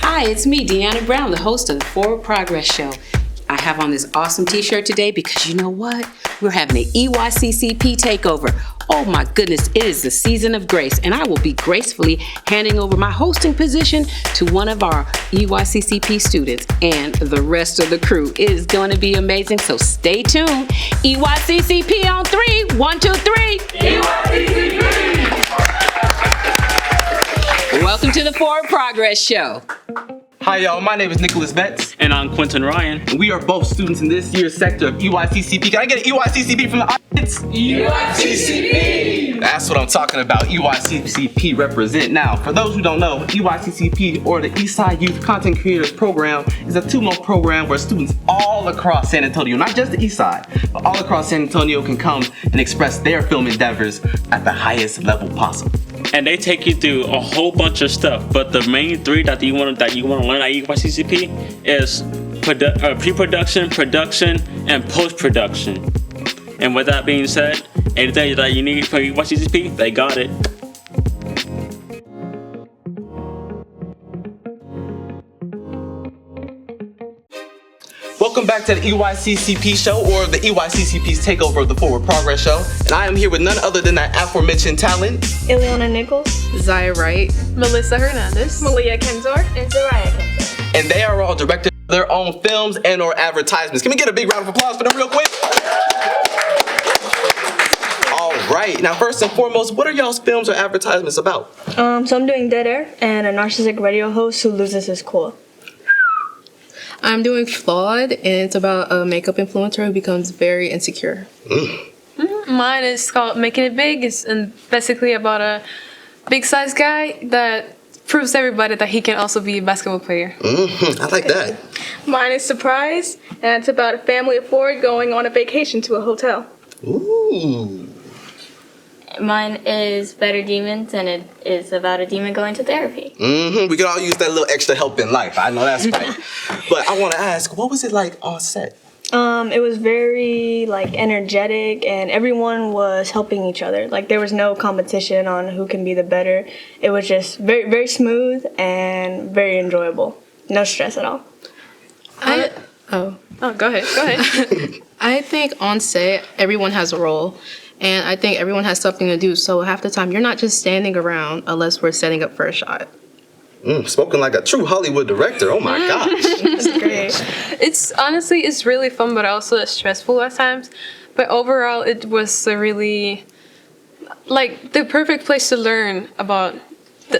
Hi, it's me, Deanna Brown, the host of the Forward Progress Show. I have on this awesome t-shirt today because you know what? We're having an EYCCP takeover. Oh my goodness, it is the season of grace, and I will be gracefully handing over my hosting position to one of our EYCCP students and the rest of the crew. It is going to be amazing, so stay tuned. EYCCP on 3. 1, 2, 3. EYCCP! Welcome to the Forward Progress Show. Hi y'all, my name is Nicholas Betts. And I'm Quentin Ryan. And we are both students in this year's sector of EYCCP. Can I get an EYCCP from the audience? EYCCP! That's what I'm talking about, EYCCP represent. Now, for those who don't know, EYCCP, or the Eastside Youth Content Creators Program, is a 2-month program where students all across San Antonio, not just the Eastside, but all across San Antonio can come and express their film endeavors at the highest level possible. And they take you through a whole bunch of stuff, but the main 3 that you want to learn at EYCCP is pre-production, production, and post-production. And with that being said, anything that you need for EYCCP, they got it. Welcome back to the EYCCP show, or the EYCCP's takeover of the Forward Progress show. And I am here with none other than that aforementioned talent, Ileana Nichols, Zaya Wright, Melissa Hernandez, Malia Kenzor, and Zariah Kenzor. and they are all directors of their own films and or advertisements. Can we get a big round of applause for them real quick? All right, now first and foremost, what are y'all's films or advertisements about? So I'm doing Dead Air and a narcissistic radio host who loses his cool. I'm doing Flawed, and it's about a makeup influencer who becomes very insecure. Mine is called Making It Big. It's basically about a big size guy that proves to everybody that he can also be a basketball player. I like that. Mine is Surprise, and it's about a family of 4 going on a vacation to a hotel. Ooh. Mine is Better Demons, and it is about a demon going to therapy. We can all use that little extra help in life. I know that's right. But I want to ask, what was it like on set? It was very energetic, and everyone was helping each other. There was no competition on who can be the better. It was just very, very smooth and very enjoyable. No stress at all. Go ahead. I think on set, everyone has a role, and I think everyone has something to do. So half the time, you're not just standing around unless we're setting up for a shot. Spoken like a true Hollywood director. Oh my gosh. It's great. It's really fun, but also stressful at times. But overall, it was a really the perfect place to learn about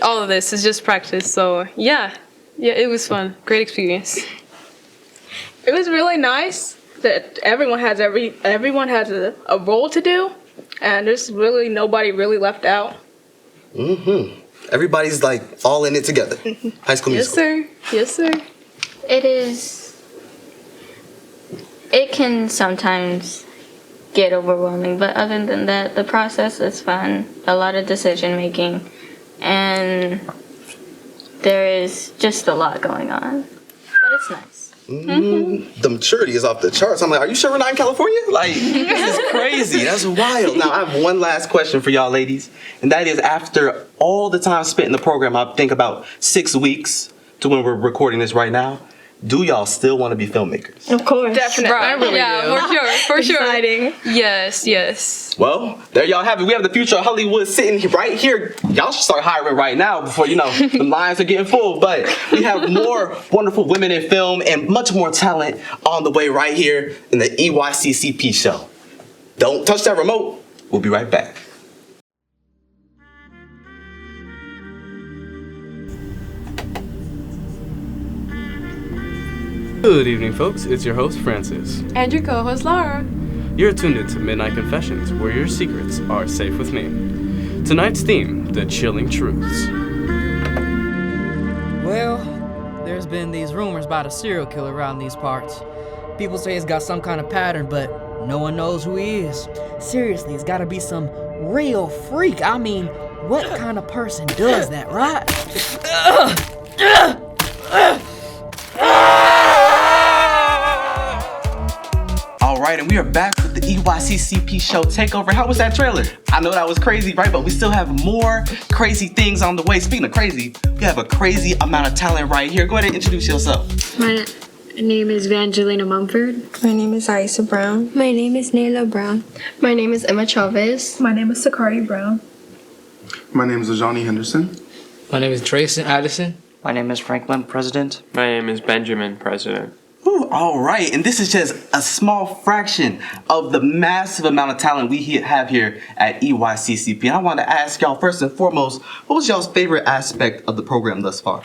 all of this. Is just practice. So yeah, it was fun. Great experience. It was really nice that everyone has a role to do, and there's really nobody really left out. Everybody's all in it together. High School Musical. Yes, sir. It can sometimes get overwhelming, but other than that, the process is fun. A lot of decision making, and there is just a lot going on. But it's nice. The maturity is off the charts. I'm like, are you sure we're not in California? This is crazy. That's wild. Now, I have one last question for y'all ladies, and that is, after all the time spent in the program, I think about 6 weeks to when we're recording this right now, do y'all still want to be filmmakers? Of course. Definitely. I really do. For sure. Exciting. Yes. Well, there y'all have it. We have the future of Hollywood sitting right here. Y'all should start hiring right now before, the lines are getting full. But we have more wonderful women in film and much more talent on the way right here in the EYCCP show. Don't touch that remote. We'll be right back. Good evening, folks. It's your host, Francis. And your co-host, Laura. You're tuned into Midnight Confessions, where your secrets are safe with me. Tonight's theme, the chilling truths. Well, there's been these rumors about a serial killer around these parts. People say he's got some kind of pattern, but no one knows who he is. Seriously, it's gotta be some real freak. I mean, what kind of person does that, right? All right, and we are back with the EYCCP show Takeover. How was that trailer? I know that was crazy, right? But we still have more crazy things on the way. Speaking of crazy, we have a crazy amount of talent right here. Go ahead and introduce yourself. My name is Evangelina Mumford. My name is Aisa Brown. My name is Nayla Brown. My name is Emma Chavez. My name is Sakari Brown. My name is Ajani Henderson. My name is Drayson Addison. My name is Franklin President. My name is Benjamin President. Ooh, all right, and this is just a small fraction of the massive amount of talent we have here at EYCCP. And I want to ask y'all first and foremost, what was y'all's favorite aspect of the program thus far?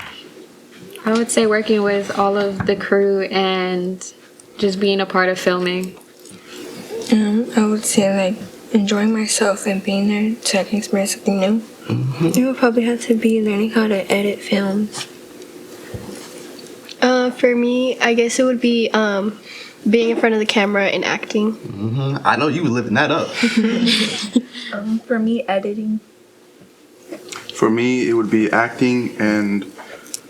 I would say working with all of the crew and just being a part of filming. I would say like enjoying myself and being there so I can experience something new. It would probably have to be learning how to edit films. For me, I guess it would be being in front of the camera and acting. I know you were living that up. For me, editing. For me, it would be acting, and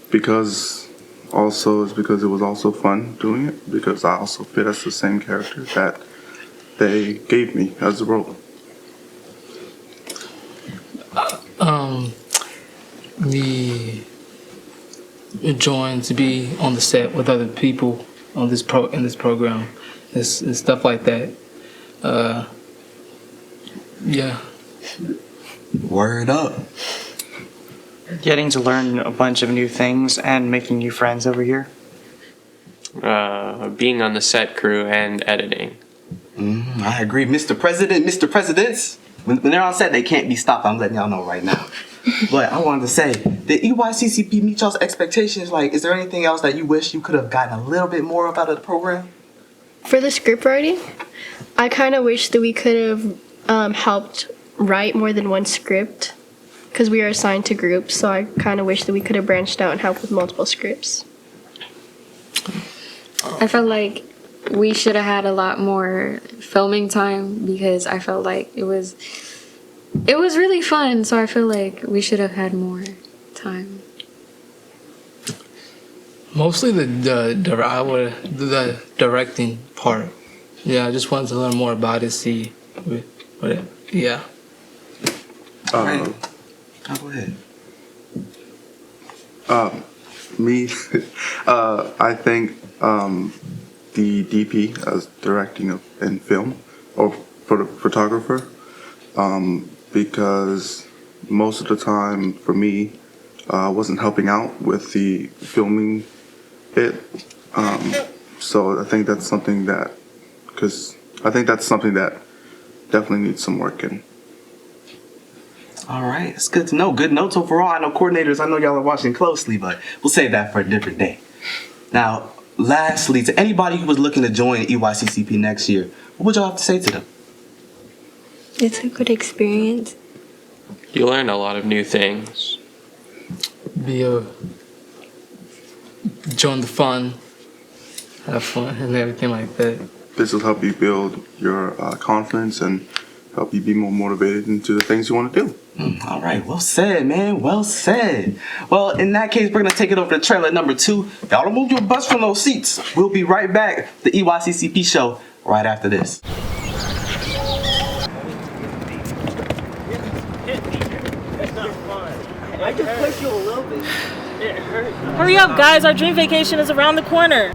because it was also fun doing it, because I also fit as the same character that they gave me as the role. Me enjoying to be on the set with other people on this program, and stuff like that. Yeah. Word up. Getting to learn a bunch of new things and making new friends over here. Being on the set crew and editing. I agree. Mr. Presidents, when they're on set, they can't be stopped. I'm letting y'all know right now. But I wanted to say, did EYCCP meet y'all's expectations? Like, is there anything else that you wish you could have gotten a little bit more out of the program? For the script writing, I kind of wish that we could have helped write more than one script, because we are assigned to groups, so I kind of wish that we could have branched out and helped with multiple scripts. I felt like we should have had a lot more filming time because I felt like it was really fun, so I feel like we should have had more time. Mostly the directing part. Yeah, I just wanted to learn more about it, see what it, yeah. Right. Go ahead. Me, I think the DP as directing in film, or for the photographer, because most of the time for me, I wasn't helping out with the filming it. So I think that's something that, definitely needs some work in. All right, it's good to know. Good notes overall. I know coordinators, I know y'all are watching closely, but we'll save that for a different day. Now, lastly, to anybody who was looking to join EYCCP next year, what would y'all have to say to them? It's a good experience. You learn a lot of new things. Join the fun, have fun, and everything like that. This will help you build your confidence and help you be more motivated into the things you want to do. All right, well said, man, well said. Well, in that case, we're going to take it over to trailer number 2. Y'all don't move your butts from those seats. We'll be right back. The EYCCP show right after this. I just pushed you a little bit. It hurt. Hurry up, guys. Our dream vacation is around the corner.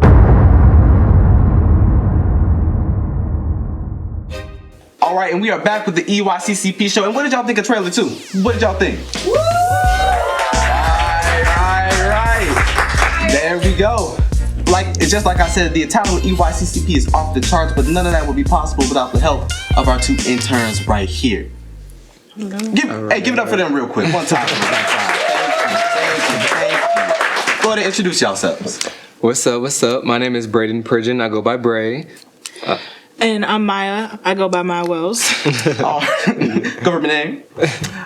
All right, and we are back with the EYCCP show. And what did y'all think of trailer 2? What did y'all think? Woo! Right. There we go. It's just like I said, the talent of EYCCP is off the charts, but none of that would be possible without the help of our 2 interns right here. Give it up for them real quick. One time. Thank you. Go ahead and introduce yourselves. What's up? My name is Braden Pridgeon. I go by Bray. And I'm Maya. I go by Maya Wells. Government name.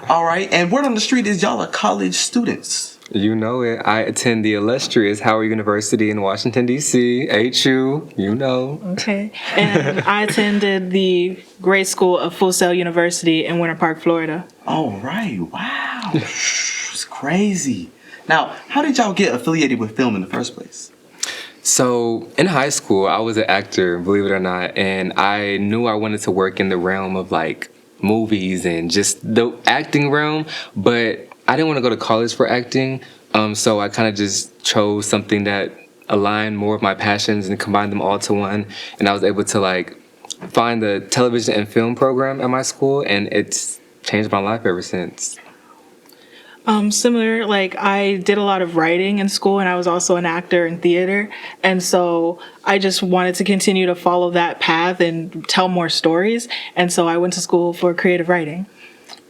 All right. And word on the street is y'all are college students. You know it. I attend the illustrious Howard University in Washington, D.C. HU. You know. Okay. And I attended the grade school of Full Sail University in Winter Park, Florida. All right. Wow. It's crazy. Now, how did y'all get affiliated with film in the first place? So in high school, I was an actor, believe it or not, and I knew I wanted to work in the realm of like movies and just the acting realm, but I didn't want to go to college for acting. So I kind of just chose something that aligned more of my passions and combined them all to one. And I was able to like find the television and film program at my school, and it's changed my life ever since. Similar, like I did a lot of writing in school and I was also an actor in theater. And so I just wanted to continue to follow that path and tell more stories. And so I went to school for creative writing.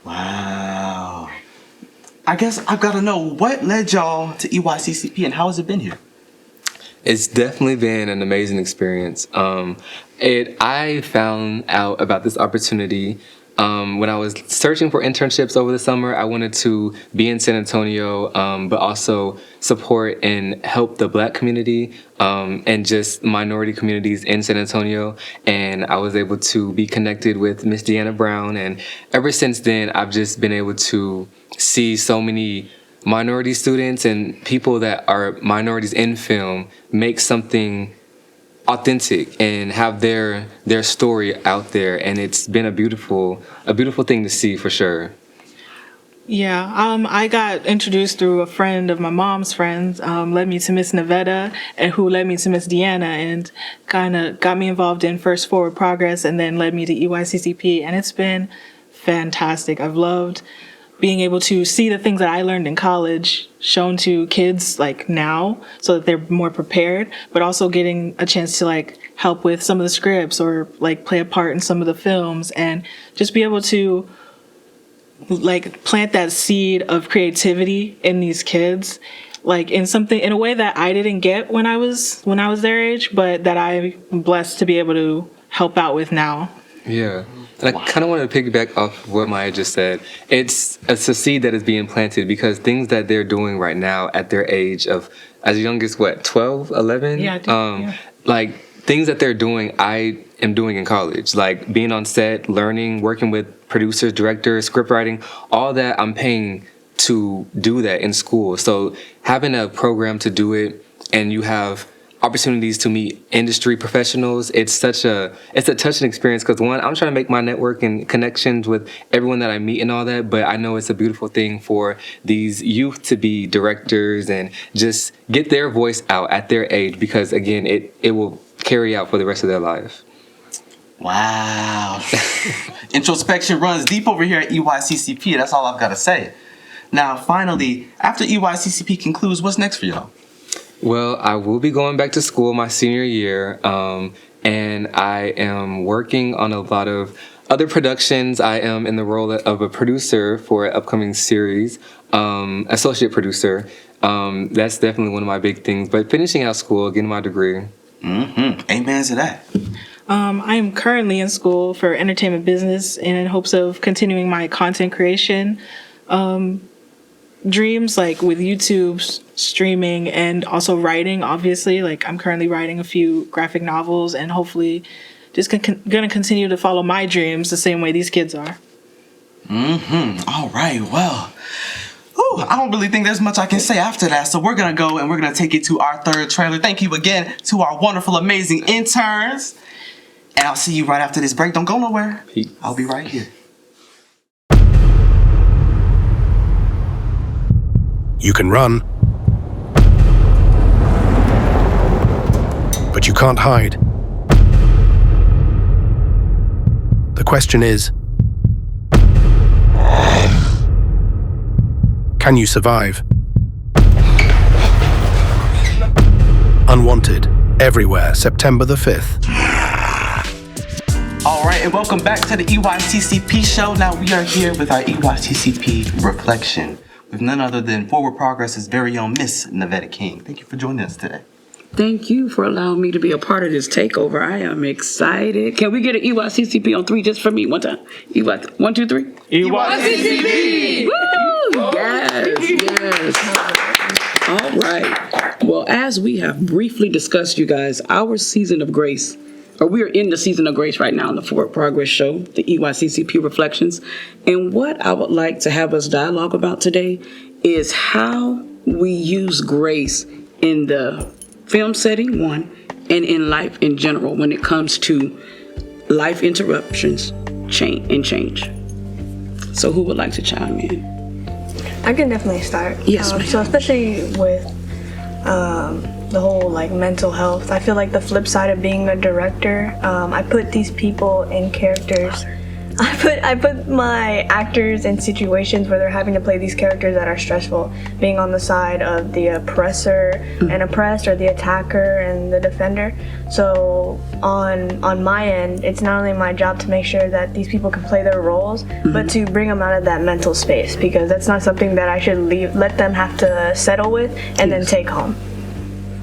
Wow. I guess I've got to know, what led y'all to EYCCP and how has it been here? It's definitely been an amazing experience. I found out about this opportunity when I was searching for internships over the summer. I wanted to be in San Antonio, but also support and help the Black community and just minority communities in San Antonio. And I was able to be connected with Miss Deanna Brown. And ever since then, I've just been able to see so many minority students and people that are minorities in film make something authentic and have their story out there, and it's been a beautiful thing to see for sure. Yeah, I got introduced through a friend of my mom's friends, led me to Miss Nevada, and who led me to Miss Deanna, and kind of got me involved in First Forward Progress, and then led me to EYCCP, and it's been fantastic. I've loved being able to see the things that I learned in college shown to kids like now so that they're more prepared, but also getting a chance to like help with some of the scripts or like play a part in some of the films and just be able to like plant that seed of creativity in these kids, like in a way that I didn't get when I was their age, but that I'm blessed to be able to help out with now. Yeah. And I kind of want to piggyback off what Maya just said. It's a seed that is being planted because things that they're doing right now at their age of as young as 12, 11? Yeah. Like things that they're doing, I am doing in college. Like being on set, learning, working with producers, directors, script writing, all that I'm paying to do that in school. So having a program to do it and you have opportunities to meet industry professionals, it's a touching experience because one, I'm trying to make my network and connections with everyone that I meet and all that, but I know it's a beautiful thing for these youth to be directors and just get their voice out at their age because again, it will carry out for the rest of their life. Wow. Introspection runs deep over here at EYCCP. That's all I've got to say. Now, finally, after EYCCP concludes, what's next for y'all? Well, I will be going back to school my senior year, and I am working on a lot of other productions. I am in the role of a producer for an upcoming series, associate producer. That's definitely one of my big things. But finishing out school, getting my degree. Mm-hmm. Amen to that. I am currently in school for entertainment business and in hopes of continuing my content creation dreams, like with YouTube streaming and also writing, obviously. Like I'm currently writing a few graphic novels and hopefully just gonna continue to follow my dreams the same way these kids are. Mm-hmm. All right, well, I don't really think there's much I can say after that, so we're gonna go and we're gonna take it to our third trailer. Thank you again to our wonderful, amazing interns. And I'll see you right after this break. Don't go nowhere. Peace. I'll be right here. You can run, but you can't hide. The question is, can you survive? Unwanted, everywhere, September the 5th. All right, and welcome back to the EYCCP show. Now we are here with our EYCCP Reflection with none other than Forward Progress's very own Miss Nevada King. Thank you for joining us today. Thank you for allowing me to be a part of this takeover. I am excited. Can we get an EYCCP on 3 just for me one time? 1, 2, 3. EYCCP! Woo! Yes. All right. Well, as we have briefly discussed, you guys, our season of grace, or we are in the season of grace right now in the Forward Progress show, the EYCCP Reflections. And what I would like to have us dialogue about today is how we use grace in the film setting, one, and in life in general when it comes to life interruptions, change. So who would like to chime in? I can definitely start. Yes, ma'am. So especially with the whole like mental health, I feel like the flip side of being a director, I put these people in characters. I put my actors in situations where they're having to play these characters that are stressful, being on the side of the oppressor and oppressed, or the attacker and the defender. So on my end, it's not only my job to make sure that these people can play their roles, but to bring them out of that mental space, because that's not something that I should let them have to settle with and then take home.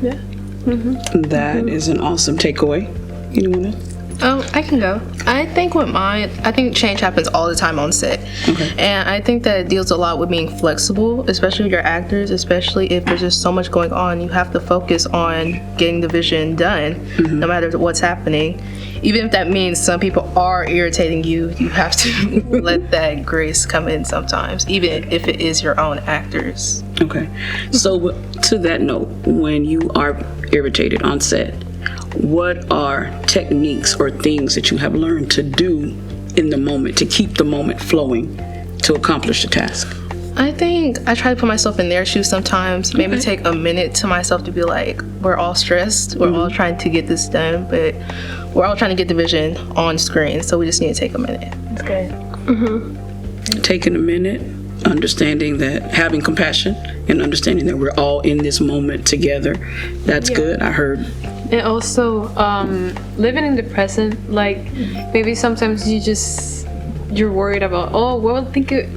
Yeah. That is an awesome takeaway. Anyone else? I can go. I think with mine, I think change happens all the time on set. And I think that it deals a lot with being flexible, especially with your actors, especially if there's just so much going on. You have to focus on getting the vision done, no matter what's happening. Even if that means some people are irritating you, you have to let that grace come in sometimes, even if it is your own actors. Okay. So to that note, when you are irritated on set, what are techniques or things that you have learned to do in the moment to keep the moment flowing to accomplish the task? I think I try to put myself in their shoes sometimes. Maybe take a minute to myself to be like, we're all stressed. We're all trying to get this done, but we're all trying to get the vision on screen. So we just need to take a minute. That's good. Taking a minute, understanding that, having compassion and understanding that we're all in this moment together. That's good. I heard. And also living in the present, like maybe sometimes you're worried about, what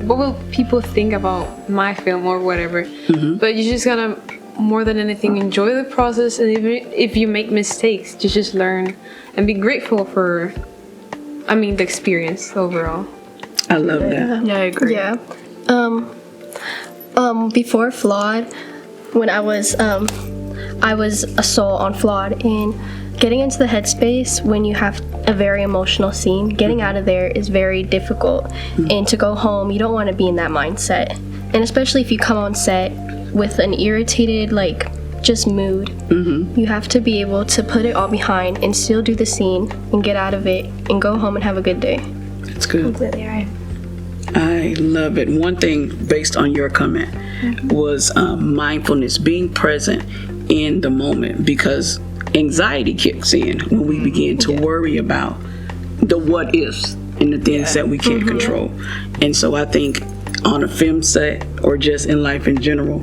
will people think about my film or whatever. But you just gotta, more than anything, enjoy the process, and even if you make mistakes, you just learn and be grateful for the experience overall. I love that. Yeah, I agree. Yeah. Before Flawed, when I was a soul on Flawed, and getting into the headspace when you have a very emotional scene, getting out of there is very difficult. And to go home, you don't want to be in that mindset. And especially if you come on set with an irritated, just mood, you have to be able to put it all behind and still do the scene and get out of it and go home and have a good day. That's good. Completely right. I love it. One thing based on your comment was mindfulness, being present in the moment, because anxiety kicks in when we begin to worry about the what ifs and the things that we can't control. And so I think on a film set or just in life in general,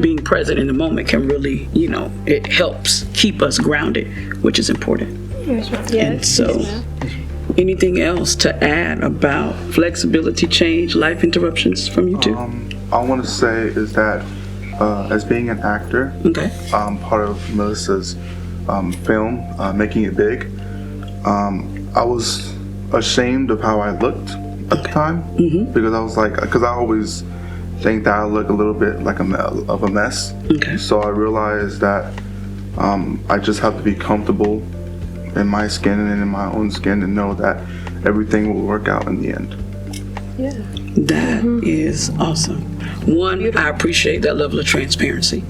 being present in the moment can really, it helps keep us grounded, which is important. And so anything else to add about flexibility, change, life interruptions from you two? I want to say is that as being an actor, part of Melissa's film, Making It Big, I was ashamed of how I looked at the time, because I was because I always think that I look a little bit like of a mess. So I realized that I just have to be comfortable in my skin and in my own skin and know that everything will work out in the end. That is awesome. One, I appreciate that level of transparency.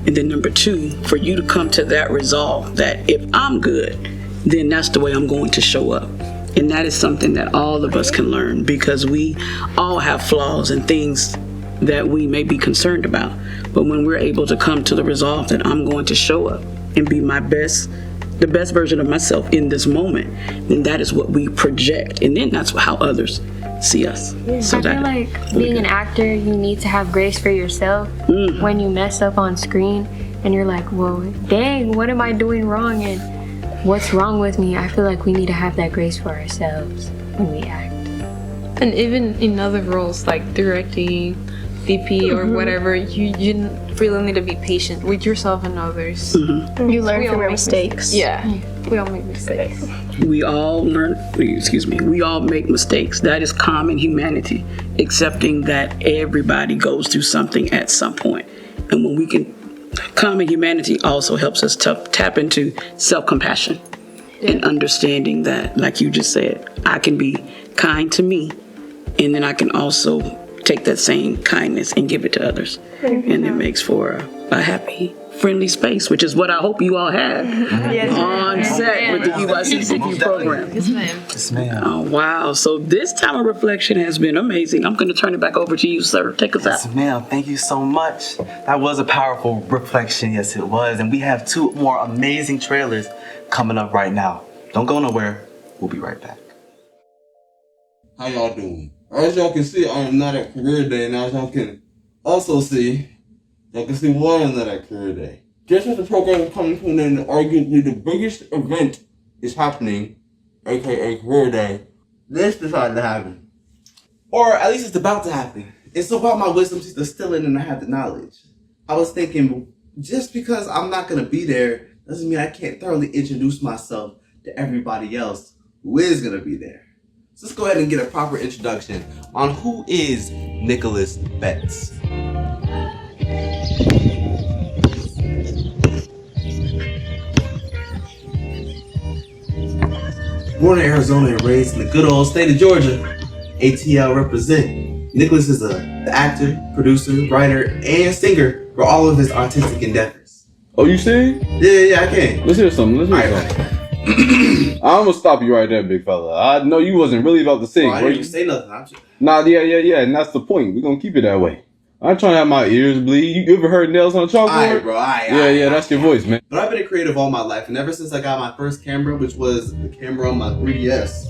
And then number two, for you to come to that resolve that if I'm good, then that's the way I'm going to show up. And that is something that all of us can learn, because we all have flaws and things that we may be concerned about. But when we're able to come to the resolve that I'm going to show up and be the best version of myself in this moment, then that is what we project. And then that's how others see us. So I feel like being an actor, you need to have grace for yourself when you mess up on screen and you're like, whoa, dang, what am I doing wrong and what's wrong with me? I feel like we need to have that grace for ourselves when we act. And even in other roles like directing, DP or whatever, you really need to be patient with yourself and others. You learn from your mistakes. We all make mistakes. We all make mistakes. That is common humanity, accepting that everybody goes through something at some point. And when we can, common humanity also helps us tap into self-compassion and understanding that, like you just said, I can be kind to me, and then I can also take that same kindness and give it to others. And it makes for a happy, friendly space, which is what I hope you all had on set with the EYCCP program. Yes, ma'am. Yes, ma'am. Oh, wow. So this time of reflection has been amazing. I'm going to turn it back over to you, sir. Take us out. Yes, ma'am. Thank you so much. That was a powerful reflection. Yes, it was. And we have 2 more amazing trailers coming up right now. Don't go nowhere. We'll be right back. How y'all doing? As y'all can see, I am not at career day, and as y'all can also see, y'all can see why I'm not at career day. Just as the program is coming to an end, arguably the biggest event is happening, aka career day, this decided to happen. Or at least it's about to happen. It's about my wisdom teeth distilling and I have the knowledge. I was thinking, just because I'm not going to be there doesn't mean I can't thoroughly introduce myself to everybody else who is going to be there. So let's go ahead and get a proper introduction on who is Nicholas Betts. Born in Arizona and raised in the good old state of Georgia, ATL represent. Nicholas is an actor, producer, writer, and singer for all of his artistic endeavors. Oh, you sing? Yeah, I can. Let's hear something. I'm gonna stop you right there, big fella. I know you wasn't really about to sing. I didn't even say nothing. I'm just... Nah, yeah, and that's the point. We're gonna keep it that way. I'm trying to have my ears bleed. You ever heard nails on a chalkboard? Alright, bro. Yeah, that's your voice, man. But I've been a creative all my life, and ever since I got my first camera, which was the camera on my 3DS,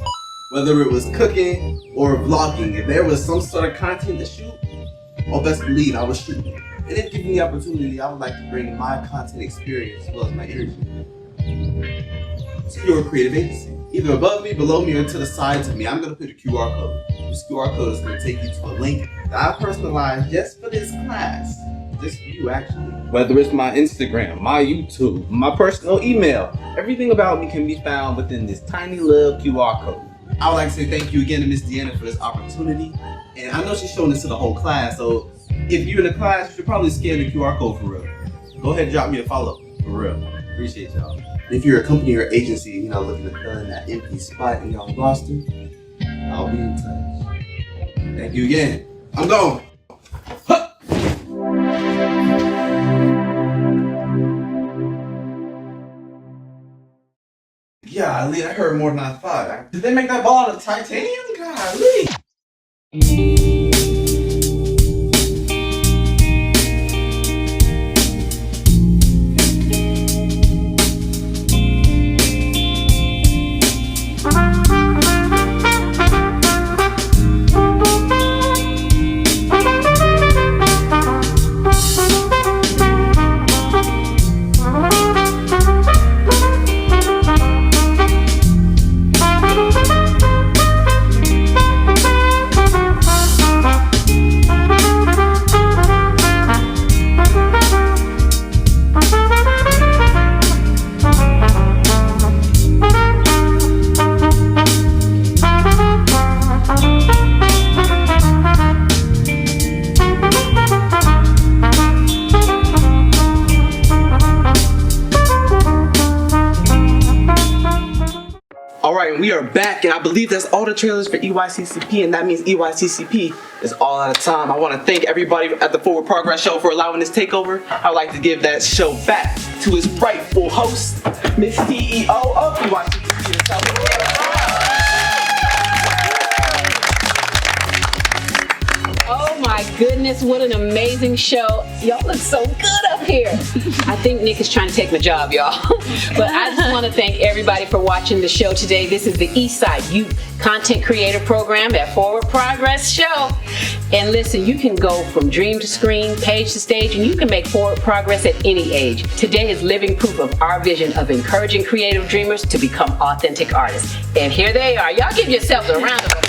whether it was cooking or vlogging, if there was some sort of content to shoot, oh, best believe I was shooting. And if given the opportunity, I would like to bring my content experience as well as my energy to your creative agency. Either above me, below me, or to the sides of me. I'm gonna put a QR code. This QR code is gonna take you to a link that I personalized just for this class. Just for you, actually. Whether it's my Instagram, my YouTube, my personal email, everything about me can be found within this tiny little QR code. I would like to say thank you again to Miss Deanna for this opportunity. And I know she's showing this to the whole class, so if you're in the class, you should probably scan the QR code for real. Go ahead and drop me a follow, for real. Appreciate y'all. If you're a company or agency, looking to fill in that empty spot in your roster, I'll be in touch. Thank you again. I'm going. Golly, I heard more than I thought. Did they make that ball out of titanium? Golly. We are back, and I believe that's all the trailers for EYCCP, and that means EYCCP is all out of time. I want to thank everybody at the Forward Progress Show for allowing this takeover. I'd like to give that show back to its rightful host, Miss CEO of EYCCP herself. Oh my goodness, what an amazing show. Y'all look so good up here. I think Nick is trying to take my job, y'all. But I just want to thank everybody for watching the show today. This is the Eastside Youth Content Creator Program at Forward Progress Show. And listen, you can go from dream to screen, page to stage, and you can make forward progress at any age. Today is living proof of our vision of encouraging creative dreamers to become authentic artists. And here they are. Y'all give yourselves a round of applause.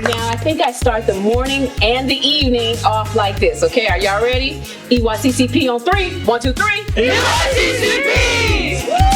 Now, I think I start the morning and the evening off like this, okay? Are y'all ready? EYCCP on 3. 1, 2, 3. EYCCP!